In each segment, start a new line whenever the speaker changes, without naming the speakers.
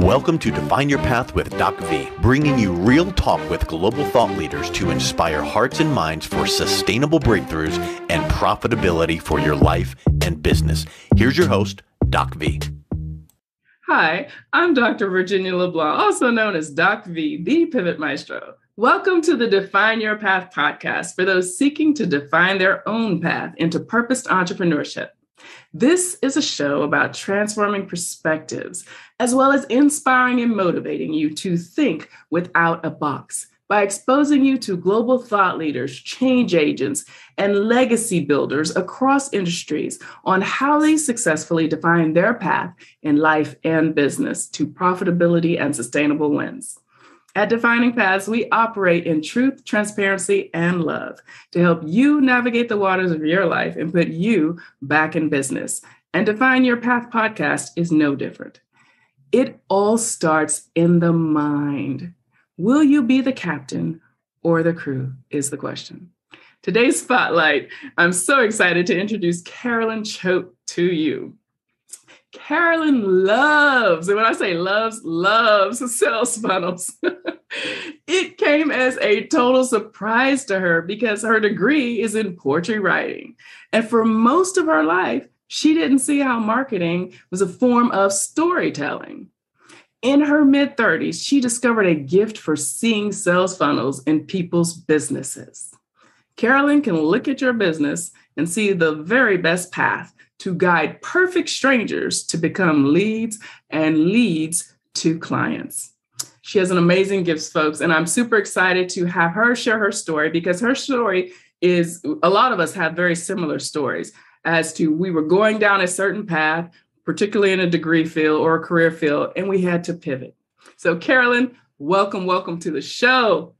Welcome to Define Your Path with DocV, bringing you real talk with global thought leaders to inspire hearts and minds for sustainable breakthroughs and profitability for your life and business. Here's your host, DocV.
Hi, I'm Dr. Virginia LeBlanc, also known as DocV, the Pivot Maestro. Welcome to the Define Your Path podcast for those seeking to define their own path into purposed entrepreneurship. This is a show about transforming perspectives, as well as inspiring and motivating you to think without a box by exposing you to global thought leaders, change agents, and legacy builders across industries on how they successfully define their path in life and business to profitability and sustainable wins. At Defining Paths, we operate in truth, transparency, and love to help you navigate the waters of your life and put you back in business. And Define Your Path podcast is no different. It all starts in the mind. Will you be the captain or the crew is the question. Today's spotlight, I'm so excited to introduce Carolyn Choate to you. Carolyn loves, and when I say loves sales funnels. It came as a total surprise to her because her degree is in poetry writing. And for most of her life, she didn't see how marketing was a form of storytelling. In her mid-30s, she discovered a gift for seeing sales funnels in people's businesses. Carolyn can look at your business and see the very best path to guide perfect strangers to become leads and leads to clients. She has an amazing gift, folks, and I'm super excited to have her share her story because her story is, a lot of us have very similar stories as to we were going down a certain path, particularly in a degree field or a career field, and we had to pivot. So Carolyn, welcome to the show.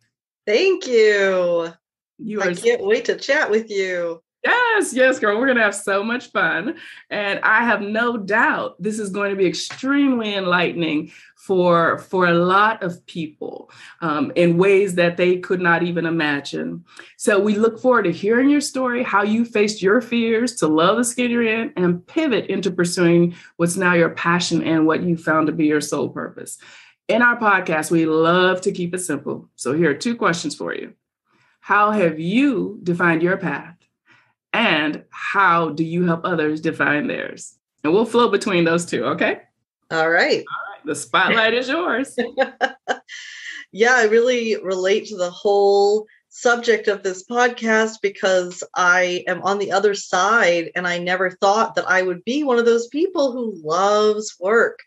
Thank you. I can't wait to chat with you.
Yes, girl. We're going to have so much fun. And I have no doubt this is going to be extremely enlightening for a lot of people in ways that they could not even imagine. So we look forward to hearing your story, how you faced your fears to love the skin you're in and pivot into pursuing what's now your passion and what you found to be your sole purpose. In our podcast, we love to keep it simple. So here are two questions for you. How have you defined your path? And how do you help others define theirs? And we'll flow between those two, okay?
All right.
The spotlight is yours.
Yeah, I really relate to the whole subject of this podcast because I am on the other side and I never thought that I would be one of those people who loves work,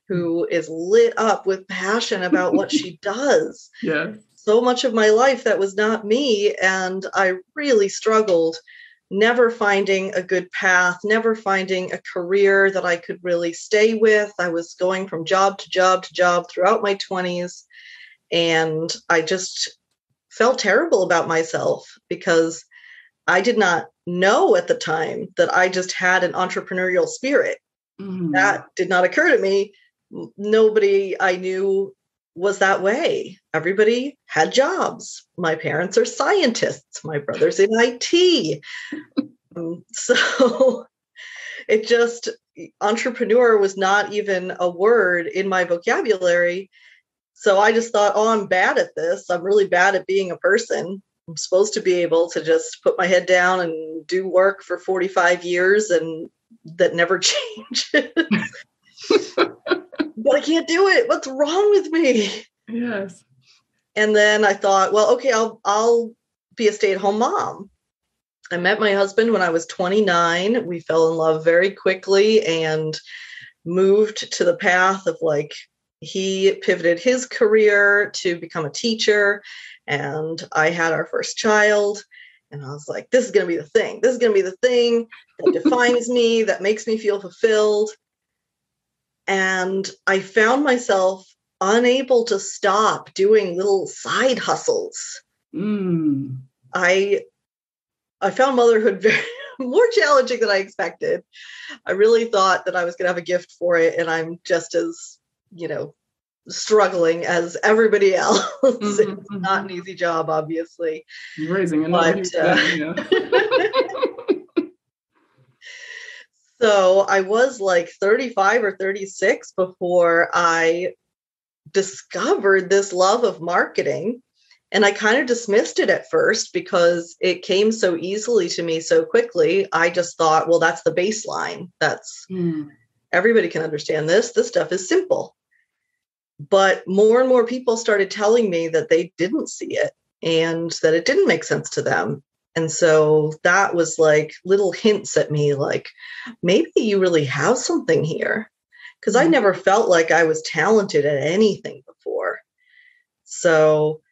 who is lit up with passion about what she does.
Yeah.
So much of my life that was not me, and I really struggled never finding a good path, never finding a career that I could really stay with. I was going from job to job to job throughout my 20s. And I just felt terrible about myself because I did not know at the time that I just had an entrepreneurial spirit. Mm-hmm. That did not occur to me. Nobody I knew was that way. Everybody had jobs. My parents are scientists. My brother's in IT. So it just, entrepreneur was not even a word in my vocabulary. So I just thought, oh, I'm bad at this. I'm really bad at being a person. I'm supposed to be able to just put my head down and do work for 45 years and that never changes. But I can't do it. What's wrong with me?
Yes.
And then I thought, well, okay, I'll be a stay-at-home mom. I met my husband when I was 29. We fell in love very quickly and moved to the path of he pivoted his career to become a teacher. And I had our first child. And I was like, this is going to be the thing. This is going to be the thing that defines me, that makes me feel fulfilled. And I found myself unable to stop doing little side hustles. I found motherhood very more challenging than I expected. I really thought that I was going to have a gift for it. And I'm just as, struggling as everybody else. Mm-hmm. It's not an easy job, obviously.
You're raising another
So I was 35 or 36 before I discovered this love of marketing. And I kind of dismissed it at first because it came so easily to me so quickly. I just thought, well, that's the baseline. That's everybody can understand this. This stuff is simple. But more and more people started telling me that they didn't see it and that it didn't make sense to them. And so that was like little hints at me, like, maybe you really have something here. Because I never felt like I was talented at anything before. So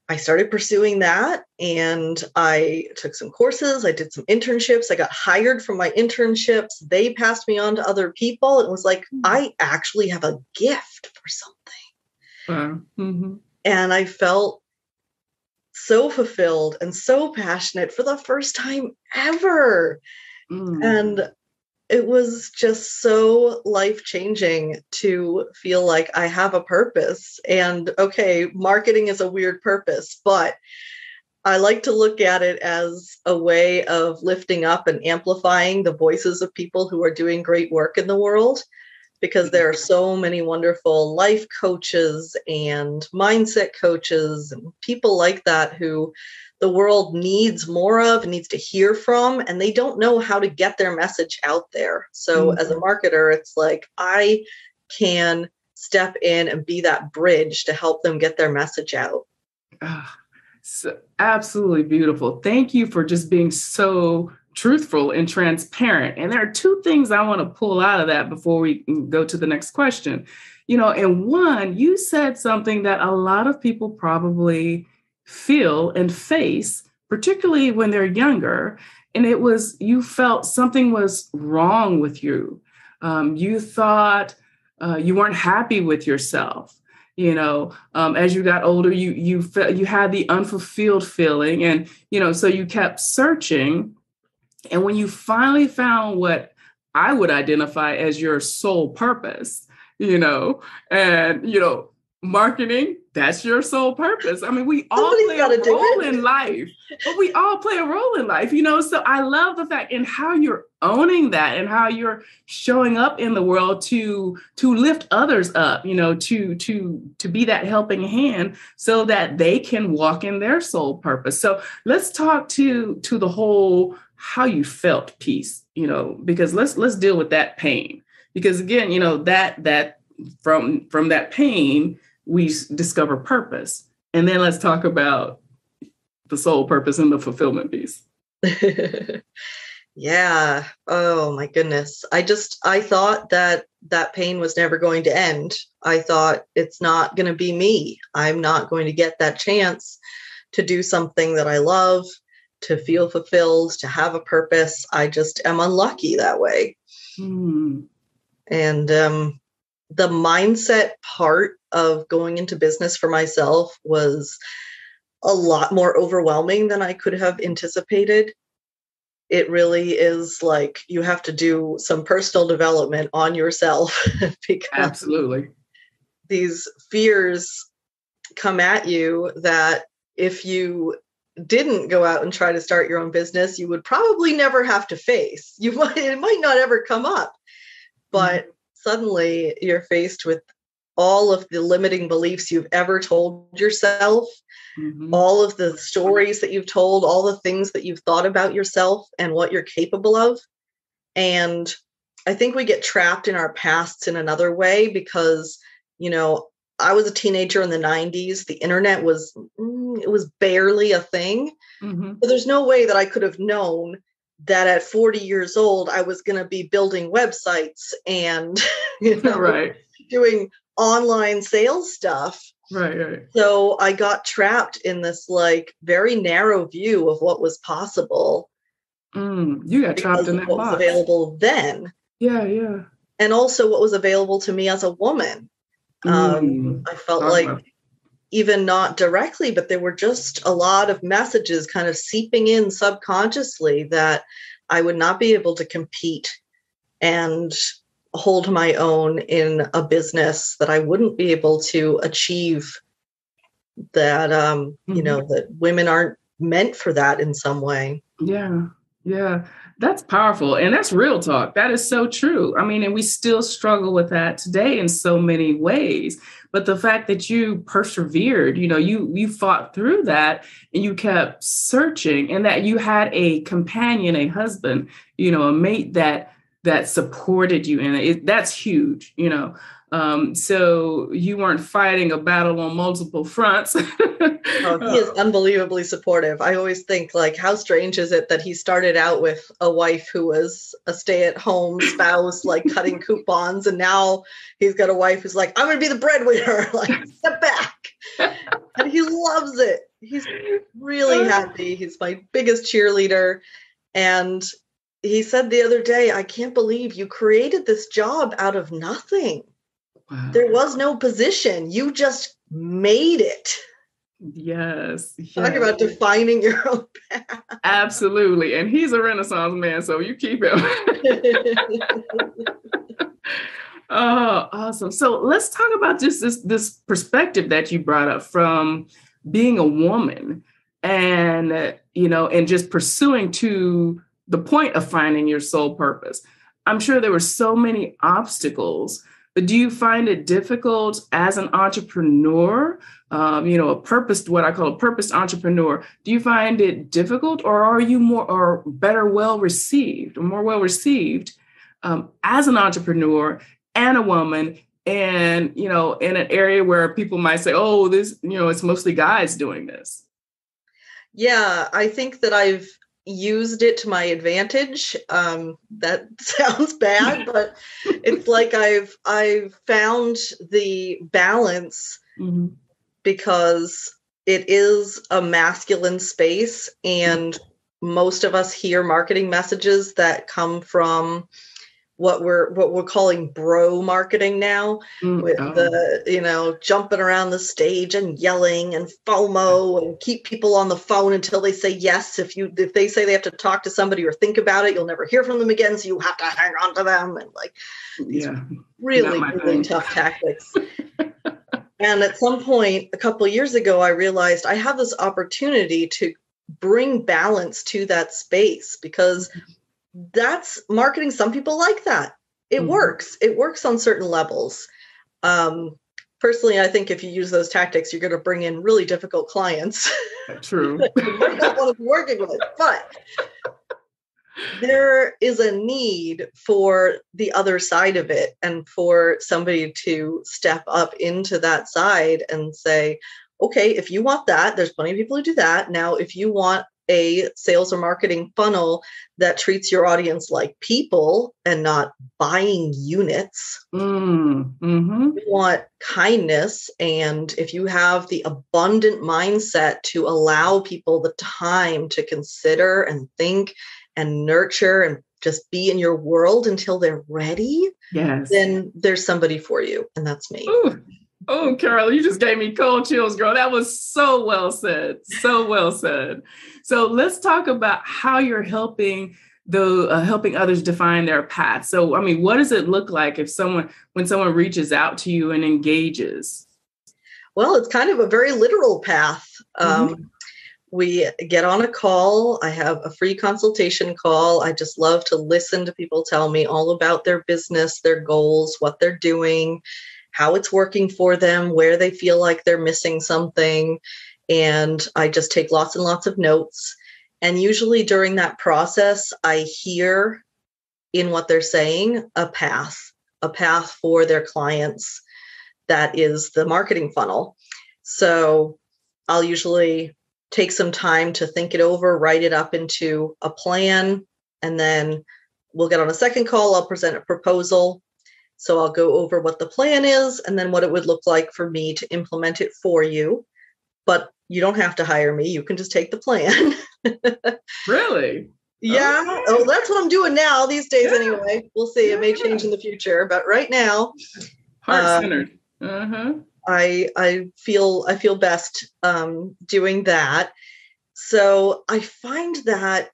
I started pursuing that, and I took some courses. I did some internships. I got hired from my internships. They passed me on to other people. It was like, I actually have a gift for something. And I felt so fulfilled and so passionate for the first time ever. And it was just so life-changing to feel like I have a purpose. And okay, marketing is a weird purpose, but I like to look at it as a way of lifting up and amplifying the voices of people who are doing great work in the world, because there are so many wonderful life coaches and mindset coaches and people like that who the world needs more of, needs to hear from, and they don't know how to get their message out there. So as a marketer, it's like I can step in and be that bridge to help them get their message out.
So absolutely beautiful. Thank you for just being so truthful and transparent. And there are two things I want to pull out of that before we go to the next question. And one, you said something that a lot of people probably feel and face, particularly when they're younger. And it was, you felt something was wrong with you. You thought you weren't happy with yourself. As you got older, you felt you had the unfulfilled feeling, and so you kept searching. And when you finally found what I would identify as your sole purpose, marketing, that's your sole purpose. I mean, we all play a role in life, but we all play a role in life, so I love the fact and how you're owning that and how you're showing up in the world to lift others up, to be that helping hand so that they can walk in their sole purpose. So let's talk to the whole how you felt piece, because let's deal with that pain, because again, that from that pain, we discover purpose. And then let's talk about the soul purpose and the fulfillment piece.
Yeah. Oh my goodness. I thought that pain was never going to end. I thought it's not going to be me. I'm not going to get that chance to do something that I love, to feel fulfilled, to have a purpose. I just am unlucky that way. And, the mindset part of going into business for myself was a lot more overwhelming than I could have anticipated. It really is like you have to do some personal development on yourself because
absolutely
these fears come at you that if you didn't go out and try to start your own business, you would probably never have to face. It might not ever come up, but suddenly you're faced with all of the limiting beliefs you've ever told yourself, all of the stories that you've told, all the things that you've thought about yourself and what you're capable of. And I think we get trapped in our pasts in another way because, I was a teenager in the 90s. The internet was barely a thing. So there's no way that I could have known that at 40 years old, I was going to be building websites and,
right,
doing online sales stuff.
Right.
So I got trapped in this very narrow view of what was possible.
You got trapped in that
what
box.
Was available then.
Yeah.
And also what was available to me as a woman. I felt even not directly, but there were just a lot of messages kind of seeping in subconsciously that I would not be able to compete and hold my own in a business, that I wouldn't be able to achieve that, that women aren't meant for that in some way.
Yeah. That's powerful. And that's real talk. That is so true. I mean, and we still struggle with that today in so many ways. But the fact that you persevered, you fought through that and you kept searching, and that you had a companion, a husband, a mate that supported you. And that's huge, so you weren't fighting a battle on multiple fronts.
Oh, he is unbelievably supportive. I always think, like, how strange is it that he started out with a wife who was a stay-at-home spouse, like cutting coupons, and now he's got a wife who's like, I'm going to be the breadwinner, like, step back. And he loves it. He's really happy. He's my biggest cheerleader. And he said the other day, I can't believe you created this job out of nothing. Wow. There was no position. You just made it.
Yes.
Talk about defining your own path.
Absolutely. And he's a Renaissance man, so you keep him. Oh, awesome. So let's talk about just this perspective that you brought up from being a woman and, and just pursuing to the point of finding your soul purpose. I'm sure there were so many obstacles, but do you find it difficult as an entrepreneur, what I call a purposed entrepreneur? Do you find it difficult, or are you more well received as an entrepreneur and a woman, and, in an area where people might say, oh, this, it's mostly guys doing this?
Yeah, I think that I've used it to my advantage. That sounds bad, but it's like I've found the balance, mm-hmm. because it is a masculine space, and most of us hear marketing messages that come from what we're calling bro marketing now, with the jumping around the stage and yelling and FOMO and keep people on the phone until they say yes. If they say they have to talk to somebody or think about it, you'll never hear from them again, so you have to hang on to them, and like these really tough tactics. And at some point a couple of years ago, I realized I have this opportunity to bring balance to that space, because that's marketing. Some people like that. It mm-hmm. works. It works on certain levels. Personally, I think if you use those tactics, you're going to bring in really difficult clients.
True.
You might not want to be working with, but there is a need for the other side of it, and for somebody to step up into that side and say, okay, if you want that, there's plenty of people who do that. Now, if you want a sales or marketing funnel that treats your audience like people and not buying units, mm-hmm. you want kindness. And if you have the abundant mindset to allow people the time to consider and think and nurture and just be in your world until they're ready, yes, then there's somebody for you. And that's me.
Ooh. Oh, Carol, you just gave me cold chills, girl. That was so well said. So well said. So let's talk about how you're helping others define their path. So, I mean, what does it look like when someone reaches out to you and engages?
Well, it's kind of a very literal path. Mm-hmm. We get on a call. I have a free consultation call. I just love to listen to people tell me all about their business, their goals, what they're doing, how it's working for them, where they feel like they're missing something. And I just take lots and lots of notes. And usually during that process, I hear in what they're saying a path for their clients. That is the marketing funnel. So I'll usually take some time to think it over, write it up into a plan, and then we'll get on a second call. I'll present a proposal. So I'll go over what the plan is and then what it would look like for me to implement it for you. But you don't have to hire me. You can just take the plan.
Really?
Yeah. Okay. Oh, that's what I'm doing now these days anyway. We'll see. It may change in the future. But right now,
heart-centered. Uh-huh.
I feel best doing that. So I find that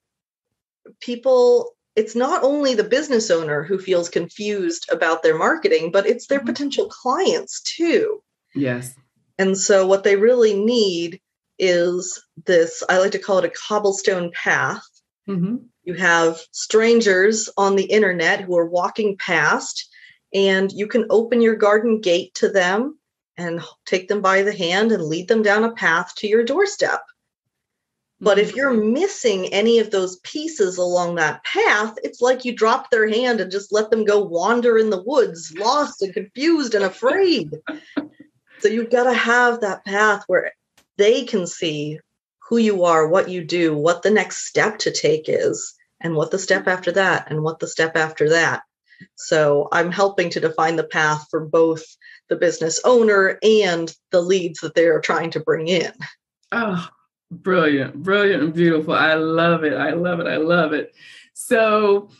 people, it's not only the business owner who feels confused about their marketing, but it's their potential clients too.
Yes.
And so what they really need is this, I like to call it a cobblestone path, mm-hmm. You have strangers on the internet who are walking past, and you can open your garden gate to them and take them by the hand and lead them down a path to your doorstep. But if you're missing any of those pieces along that path, it's like you drop their hand and just let them go wander in the woods, lost and confused and afraid. So you've got to have that path where they can see who you are, what you do, what the next step to take is, and what the step after that, and what the step after that. So I'm helping to define the path for both the business owner and the leads that they are trying to bring in.
Oh, brilliant, brilliant and beautiful. I love it. I love it. I love it. So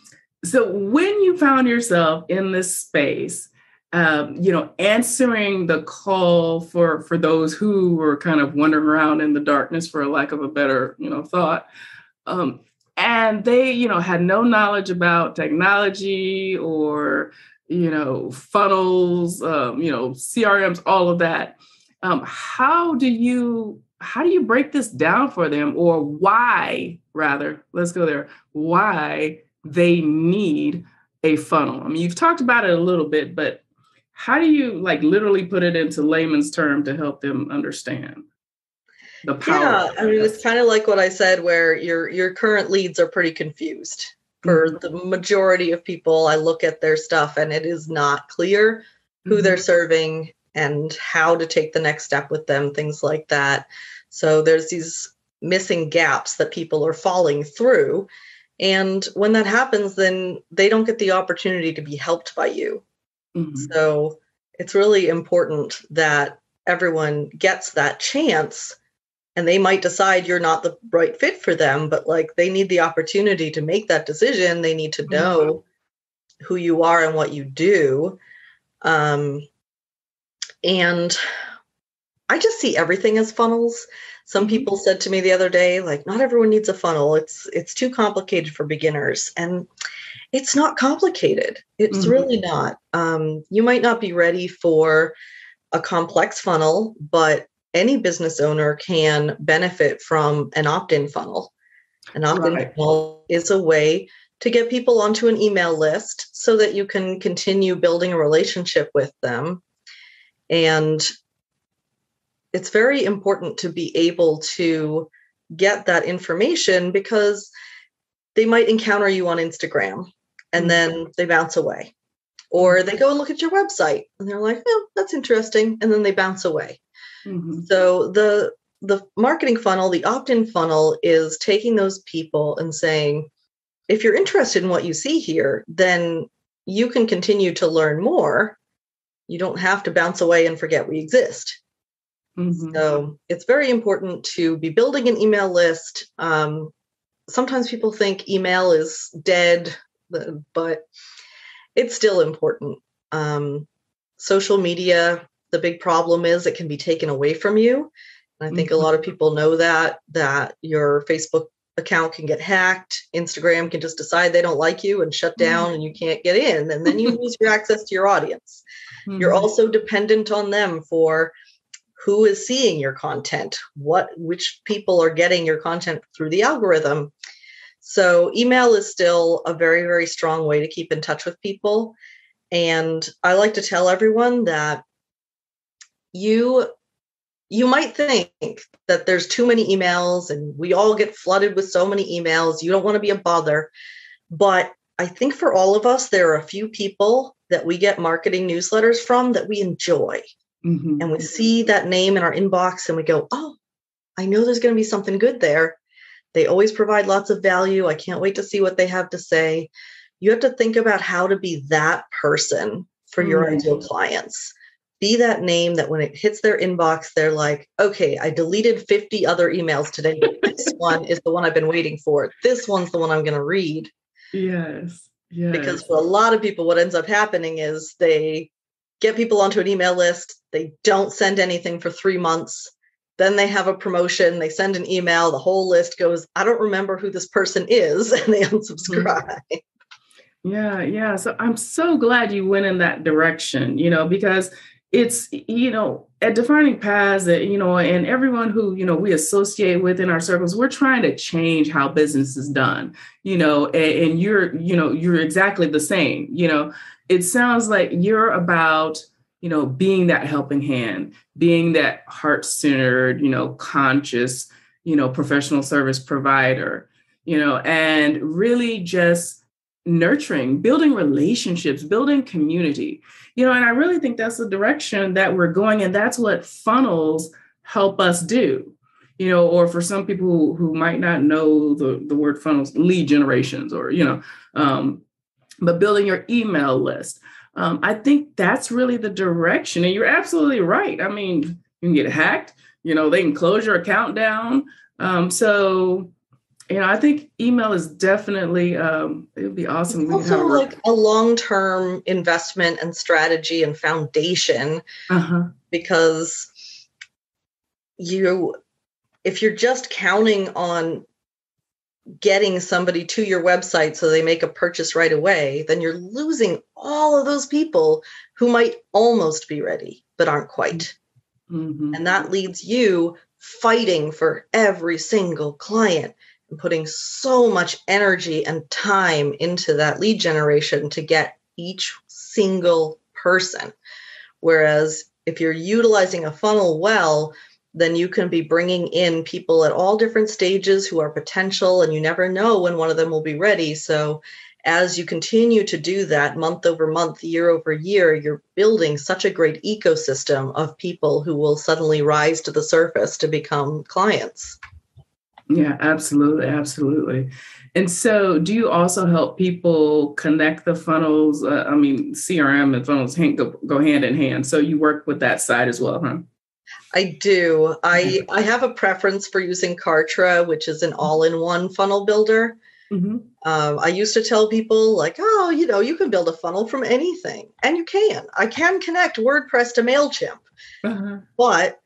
when you found yourself in this space, answering the call for those who were kind of wandering around in the darkness, for lack of a better, thought, and they, had no knowledge about technology or, funnels, CRMs, all of that. How do you break this down for them, or why, rather, let's go there, why they need a funnel? I mean, you've talked about it a little bit, but how do you literally put it into layman's term to help them understand the power?
Yeah, I mean, it's kind of like what I said, where your current leads are pretty confused. For the majority of people, I look at their stuff and it is not clear who they're serving and how to take the next step with them, things like that. So there's these missing gaps that people are falling through. And when that happens, then they don't get the opportunity to be helped by you. So it's really important that everyone gets that chance, and they might decide you're not the right fit for them, but they need the opportunity to make that decision. They need to know who you are and what you do. And I just see everything as funnels. Some people said to me the other day, not everyone needs a funnel. It's too complicated for beginners. And it's not complicated. It's really not. You might not be ready for a complex funnel, but any business owner can benefit from an opt-in funnel. An opt-in funnel is a way to get people onto an email list so that you can continue building a relationship with them. And it's very important to be able to get that information, because they might encounter you on Instagram and then they bounce away. Or they go and look at your website and they're like, oh, that's interesting. And then they bounce away. So the marketing funnel, the opt-in funnel, is taking those people and saying, if you're interested in what you see here, then you can continue to learn more. You don't have to bounce away and forget we exist. So it's very important to be building an email list. Sometimes people think email is dead, but it's still important. Social media, the big problem is it can be taken away from you. And I think a lot of people know that your Facebook account can get hacked. Instagram can just decide they don't like you and shut down and you can't get in. And then you lose your access to your audience. You're also dependent on them for who is seeing your content, which people are getting your content through the algorithm. So email is still a very, very strong way to keep in touch with people. And I like to tell everyone that you might think that there's too many emails and we all get flooded with so many emails. You don't want to be a bother. But I think for all of us, there are a few people that we get marketing newsletters from that we enjoy. And we see that name in our inbox and we go, oh, I know there's going to be something good there. They always provide lots of value. I can't wait to see what they have to say. You have to think about how to be that person for your ideal clients. Be that name that when it hits their inbox, they're like, okay, I deleted 50 other emails today, but this one is the one I've been waiting for. This one's the one I'm going to read.
Yes.
Because for a lot of people, what ends up happening is they get people onto an email list. They don't send anything for 3 months. Then they have a promotion. They send an email. The whole list goes, I don't remember who this person is. And they unsubscribe.
Yeah. So I'm so glad you went in that direction, because it's, at Defining Paths that, and everyone who, we associate with in our circles, we're trying to change how business is done, and you're exactly the same. It sounds like you're about, being that helping hand, being that heart-centered, conscious, professional service provider, and really just nurturing, building relationships, building community, and I really think that's the direction that we're going. And that's what funnels help us do, or for some people who might not know the word funnels, lead generations, or, but building your email list. I think that's really the direction. And you're absolutely right. I mean, you can get hacked, they can close your account down. I think email is definitely, it would be awesome.
It's also like a long-term investment and strategy and foundation, because if you're just counting on getting somebody to your website so they make a purchase right away, then you're losing all of those people who might almost be ready, but aren't quite. Mm-hmm. And that leads you fighting for every single client and putting so much energy and time into that lead generation to get each single person. Whereas if you're utilizing a funnel well, then you can be bringing in people at all different stages who are potential, and you never know when one of them will be ready. So as you continue to do that month over month, year over year, you're building such a great ecosystem of people who will suddenly rise to the surface to become clients.
Yeah, absolutely. Absolutely. And so do you also help people connect the funnels? CRM and funnels go hand in hand. So you work with that side as well, huh?
I do. I have a preference for using Kartra, which is an all-in-one funnel builder. Mm-hmm. I used to tell people like, you can build a funnel from anything. And you can. I can connect WordPress to MailChimp. But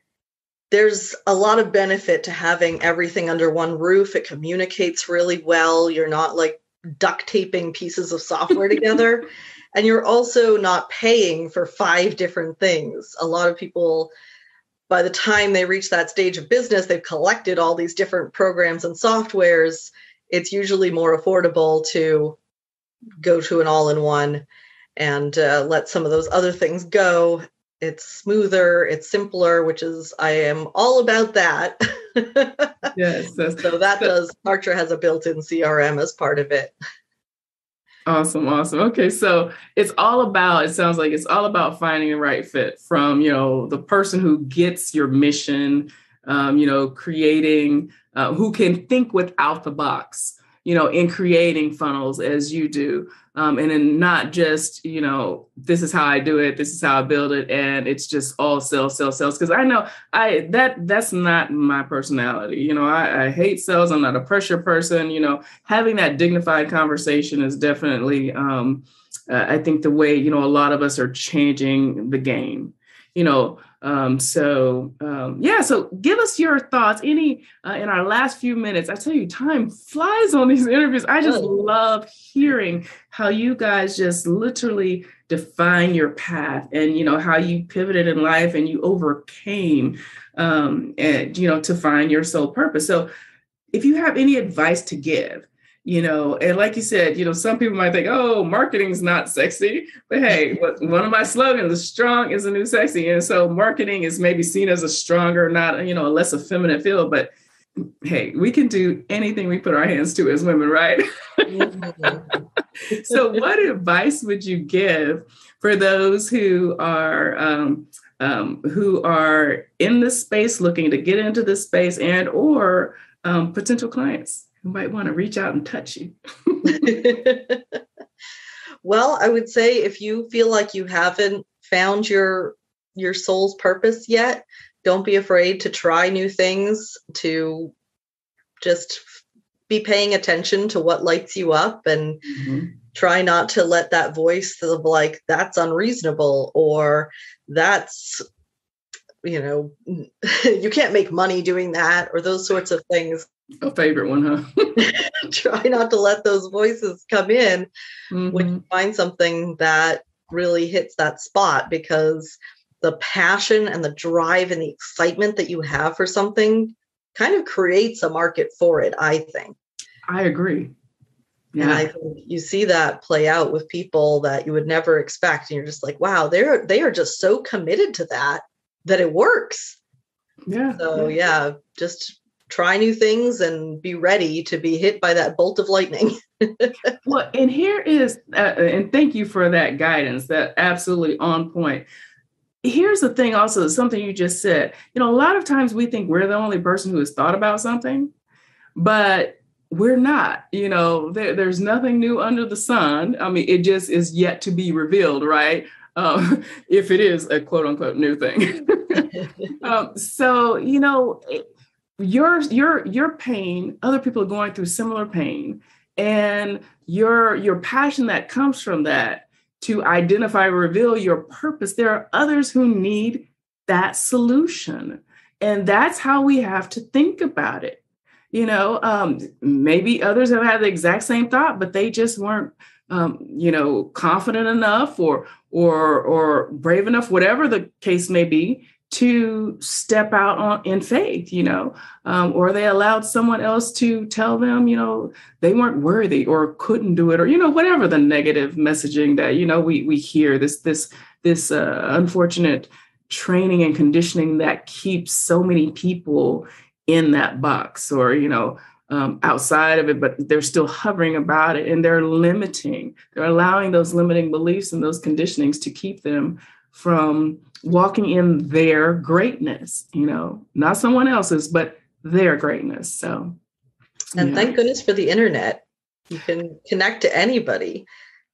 there's a lot of benefit to having everything under one roof. It communicates really well. You're not like duct taping pieces of software together. And you're also not paying for 5 different things. A lot of people, by the time they reach that stage of business, they've collected all these different programs and softwares. It's usually more affordable to go to an all-in-one and let some of those other things go. It's smoother, it's simpler, which is, I am all about that.
Yes.
Kartra has a built-in CRM as part of it.
Awesome. Okay. So it sounds like it's all about finding the right fit from, the person who gets your mission, creating, who can think without the box, in creating funnels as you do. And then not just, this is how I do it. This is how I build it. And it's just all sales. Cause I know that's not my personality. I hate sales. I'm not a pressure person. Having that dignified conversation is definitely, I think the way, a lot of us are changing the game, So give us your thoughts. In our last few minutes, I tell you, time flies on these interviews. I just love hearing how you guys just literally define your path and, how you pivoted in life and you overcame, to find your soul purpose. So if you have any advice to give, and like you said, some people might think, oh, marketing's not sexy, but hey, one of my slogans is strong is the new sexy. And so marketing is maybe seen as a stronger, not, a less effeminate field, but hey, we can do anything we put our hands to as women, right? So what advice would you give for those who are in this space, looking to get into this space and, or potential clients who might want to reach out and touch you?
Well, I would say if you feel like you haven't found your soul's purpose yet, don't be afraid to try new things, to just be paying attention to what lights you up, and try not to let that voice of like, that's unreasonable, or that's, you can't make money doing that, or those sorts of things.
A favorite one, huh?
Try not to let those voices come in when you find something that really hits that spot, because the passion and the drive and the excitement that you have for something kind of creates a market for it, I think.
I agree. Yeah.
And I think you see that play out with people that you would never expect. And you're just like, wow, they are just so committed to that it works.
Yeah.
So yeah, just try new things and be ready to be hit by that bolt of lightning.
Well, and here is, and thank you for that guidance. That absolutely on point. Here's the thing also, something you just said, a lot of times we think we're the only person who has thought about something, but we're not, there's nothing new under the sun. I mean, it just is yet to be revealed, right? If it is a quote unquote new thing. So, your pain, other people are going through similar pain, and your passion that comes from that to identify, reveal your purpose. There are others who need that solution. And that's how we have to think about it. Maybe others have had the exact same thought, but they just weren't, confident enough or brave enough, whatever the case may be, to step out in faith, or they allowed someone else to tell them, they weren't worthy or couldn't do it, or, whatever the negative messaging that, we hear, this unfortunate training and conditioning that keeps so many people in that box or, outside of it, but they're still hovering about it, and they're allowing those limiting beliefs and those conditionings to keep them from walking in their greatness, not someone else's, but their greatness. So,
and thank goodness for the internet. You can connect to anybody,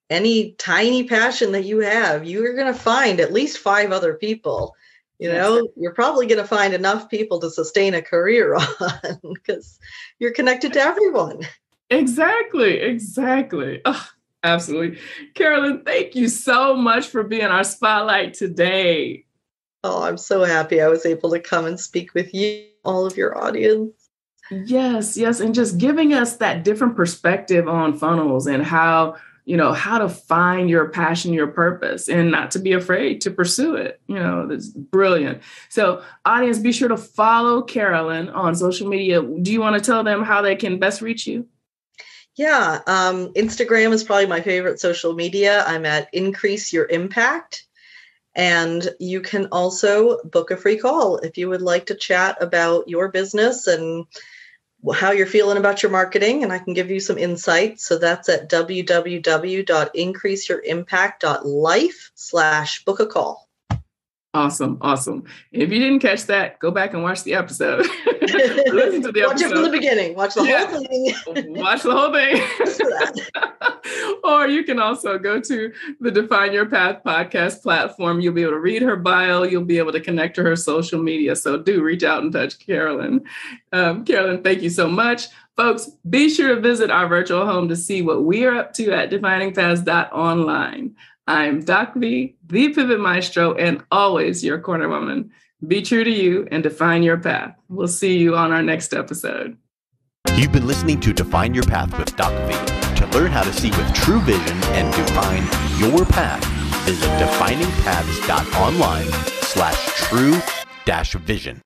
any tiny passion that you have, you're going to find at least 5 other people. You're probably going to find enough people to sustain a career on because you're connected to everyone.
Exactly. Oh, absolutely. Carolyn, thank you so much for being our spotlight today.
Oh, I'm so happy I was able to come and speak with you, all of your audience.
Yes. And just giving us that different perspective on funnels and how to find your passion, your purpose, and not to be afraid to pursue it. That's brilliant. So audience, be sure to follow Carolyn on social media. Do you want to tell them how they can best reach you?
Yeah. Instagram is probably my favorite social media. I'm at Increase Your Impact. And you can also book a free call if you would like to chat about your business and how you're feeling about your marketing, and I can give you some insights. So that's at www.increaseyouриmpact.life/book a call.
Awesome. If you didn't catch that, go back and watch the episode. Listen to the
Watch it from the beginning. Watch the whole thing.
Watch the whole thing. Or you can also go to the Define Your Path podcast platform. You'll be able to read her bio. You'll be able to connect to her social media. So do reach out and touch Carolyn. Carolyn, thank you so much. Folks, be sure to visit our virtual home to see what we are up to at definingpaths.online. I'm DocV, the Pivot Maestro, and always your corner woman. Be true to you and define your path. We'll see you on our next episode.
You've been listening to Define Your Path with DocV. To learn how to see with true vision and define your path, visit definingpaths.online/true-vision.